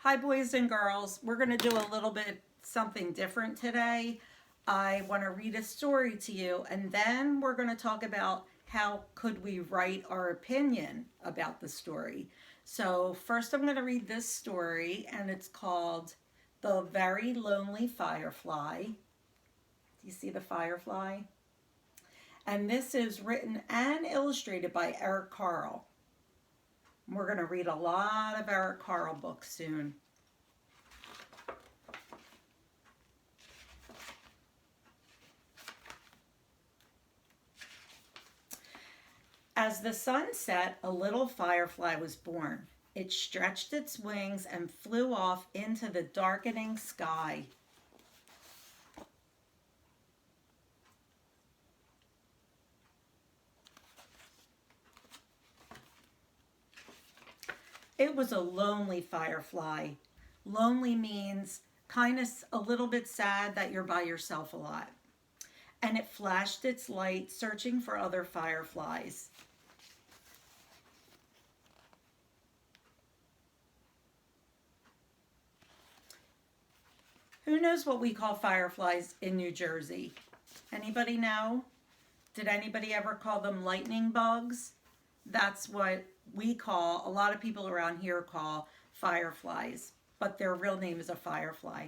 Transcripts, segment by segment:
Hi, boys and girls. We're going to do a little bit something different today. I want to read a story to you, and then we're going to talk about how could we write our opinion about the story. So first I'm going to read this story, and it's called The Very Lonely Firefly. Do you see the firefly? And this is written and illustrated by Eric Carle. We're going to read a lot of Eric Carle books soon. As the sun set, a little firefly was born. It stretched its wings and flew off into the darkening sky. It was a lonely firefly. Lonely means kind of a little bit sad that you're by yourself a lot. And it flashed its light, searching for other fireflies. Who knows what we call fireflies in New Jersey? Anybody know? Did anybody ever call them lightning bugs? That's what we call, a lot of people around here call fireflies, but their real name is a firefly.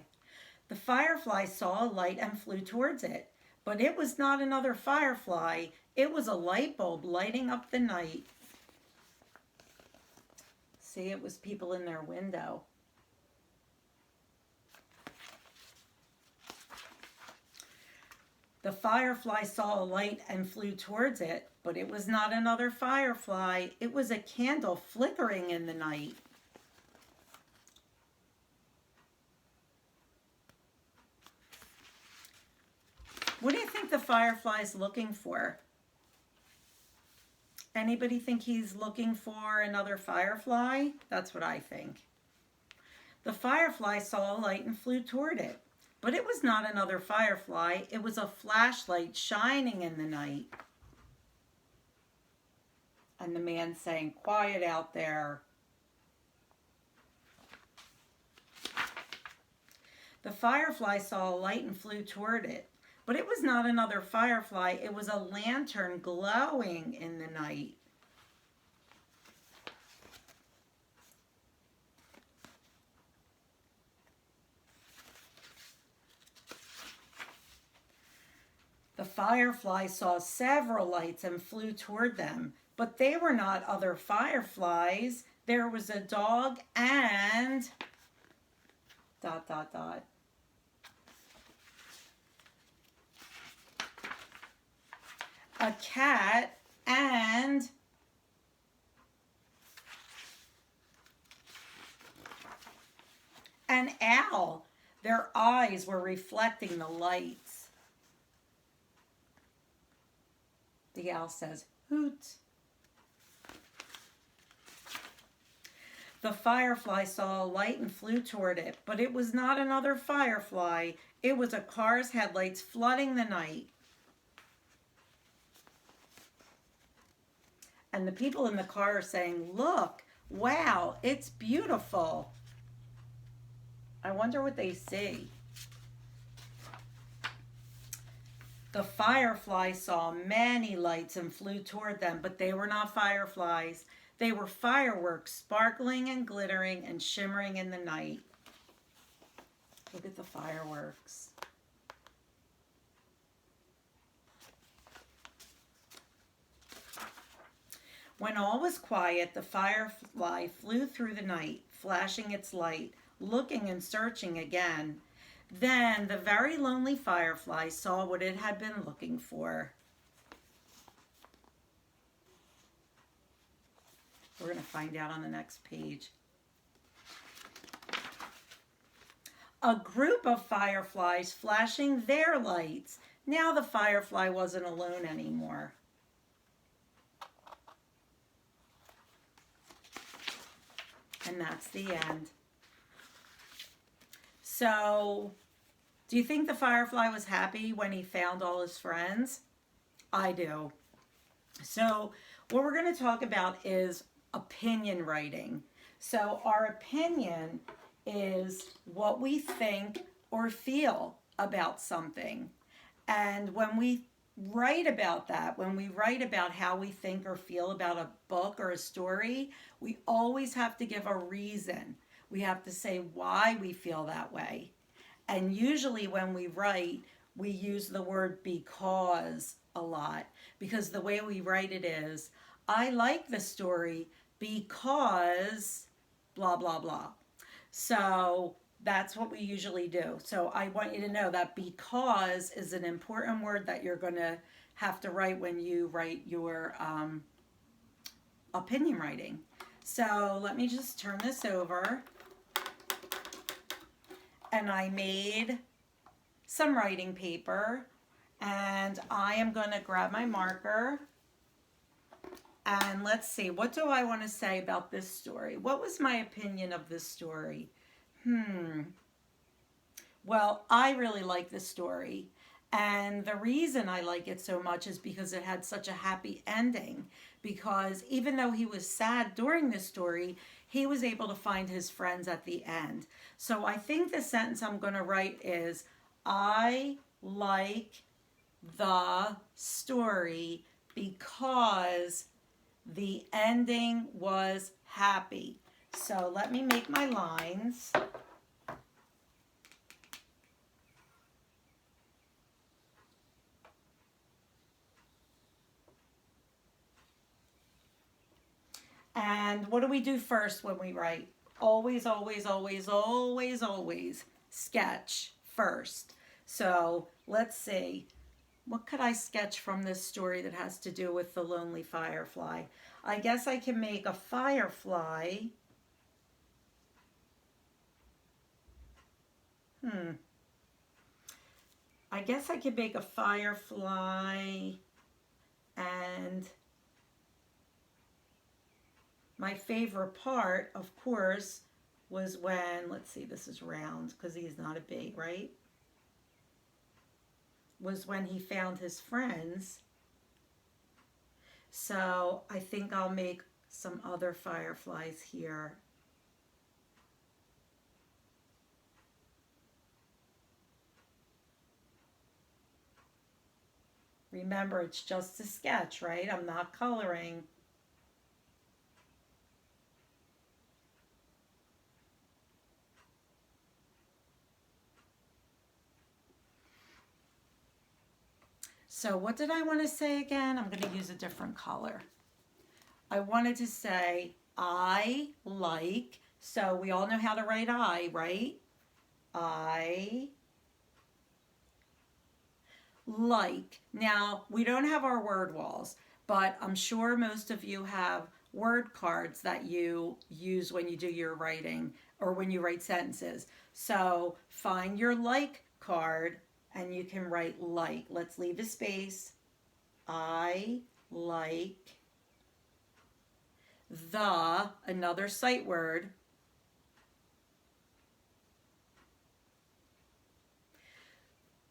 The firefly saw a light and flew towards it, but it was not another firefly. It was a light bulb lighting up the night. See, it was people in their window. The firefly saw a light and flew towards it, but it was not another firefly. It was a candle flickering in the night. What do you think the firefly's looking for? Anybody think he's looking for another firefly? That's what I think. The firefly saw a light and flew toward it. But it was not another firefly. It was a flashlight shining in the night. And the man saying, "Quiet out there." The firefly saw a light and flew toward it. But it was not another firefly. It was a lantern glowing in the night. The firefly saw several lights and flew toward them, but they were not other fireflies. There was a dog and ... dot, dot, dot. A cat and an owl. Their eyes were reflecting the lights. The owl says, "Hoot." The firefly saw a light and flew toward it, but it was not another firefly. It was a car's headlights flooding the night. And the people in the car are saying, "Look, wow, it's beautiful." I wonder what they see. The firefly saw many lights and flew toward them, but they were not fireflies. They were fireworks, sparkling and glittering and shimmering in the night. Look at the fireworks. When all was quiet, the firefly flew through the night, flashing its light, looking and searching again. Then the very lonely firefly saw what it had been looking for. We're going to find out on the next page. A group of fireflies flashing their lights. Now the firefly wasn't alone anymore. And that's the end. So, do you think the firefly was happy when he found all his friends? I do. So, what we're going to talk about is opinion writing. So, our opinion is what we think or feel about something. And when we write about that, when we write about how we think or feel about a book or a story, we always have to give a reason. We have to say why we feel that way. And usually when we write, we use the word because a lot, because the way we write it is, I like the story because blah, blah, blah. So that's what we usually do. So I want you to know that because is an important word that you're going to have to write when you write your opinion writing. So let me just turn this over. And I made some writing paper. And I am going to grab my marker. And let's see, what do I want to say about this story? What was my opinion of this story? Well, I really like this story. And the reason I like it so much is because it had such a happy ending. Because even though he was sad during this story, he was able to find his friends at the end. So I think the sentence I'm going to write is, I like the story because the ending was happy. So let me make my lines. And what do we do first when we write? Always, always, always, always, always sketch first. So let's see. What could I sketch from this story that has to do with the lonely firefly? I guess I can make a firefly. I guess I could make a firefly, and my favorite part, of course, was when, let's see, this is round because he's not a bee, right? Was when he found his friends. So I think I'll make some other fireflies here. Remember, it's just a sketch, right? I'm not coloring. So what did I want to say again? I'm going to use a different color. I wanted to say, I like, so we all know how to write I, right? I like. Now, we don't have our word walls, but I'm sure most of you have word cards that you use when you do your writing or when you write sentences. So find your like card and you can write like. Let's leave a space. I like the, another sight word,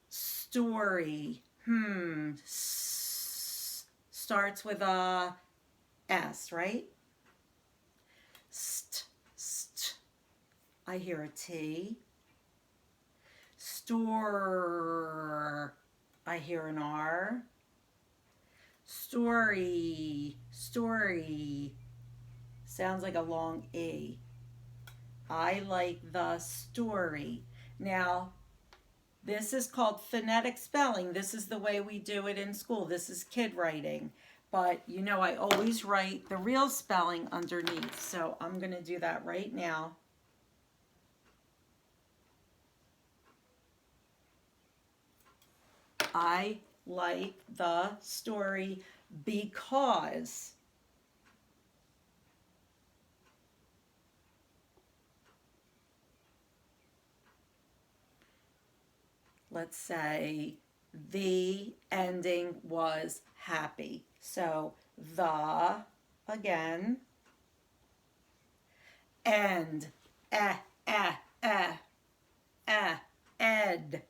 story. Starts with a S, right? St. I hear a T. Store. I hear an R. Story. Sounds like a long E. I like the story. Now, this is called phonetic spelling. This is the way we do it in school. This is kid writing. But you know, I always write the real spelling underneath. So I'm going to do that right now. I like the story because let's say the ending was happy. So the, again, end, eh, eh, eh, eh, ed,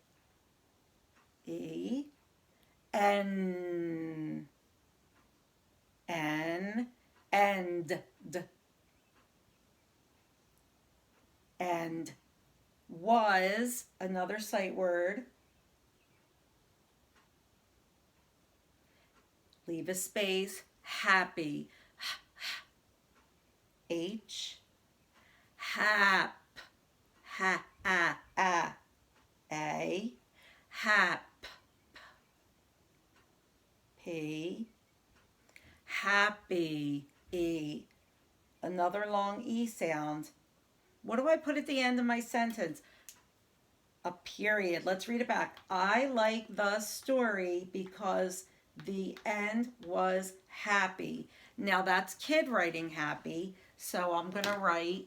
e, n, end, d, And was, another sight word. Leave a space. Happy. H. Hap. Ha. A. Hap. P. Happy. E. Another long E sound. What do I put at the end of my sentence? A period. Let's read it back. I like the story because the end was happy. Now that's kid writing happy. So I'm going to write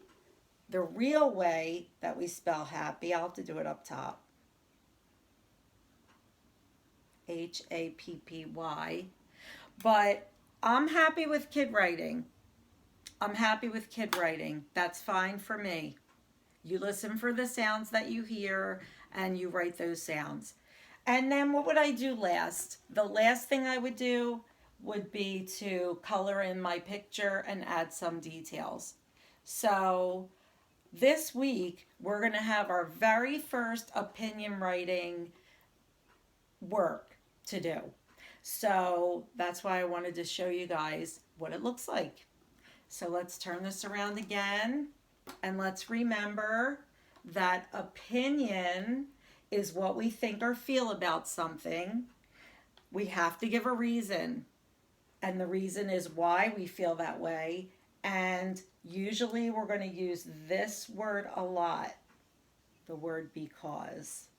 the real way that we spell happy. I'll have to do it up top. Happy. But I'm happy with kid writing. I'm happy with kid writing. That's fine for me. You listen for the sounds that you hear and you write those sounds. And then what would I do last? The last thing I would do would be to color in my picture and add some details. So this week we're going to have our very first opinion writing work to do. So that's why I wanted to show you guys what it looks like. So let's turn this around again, and let's remember that opinion is what we think or feel about something. We have to give a reason, and the reason is why we feel that way. And usually we're going to use this word a lot, the word because.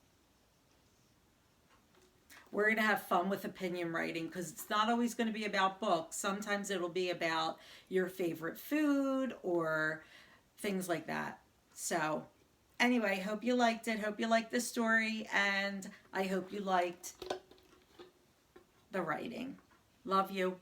We're going to have fun with opinion writing because it's not always going to be about books. Sometimes it'll be about your favorite food or things like that. So anyway, hope you liked it. Hope you liked the story, and I hope you liked the writing. Love you.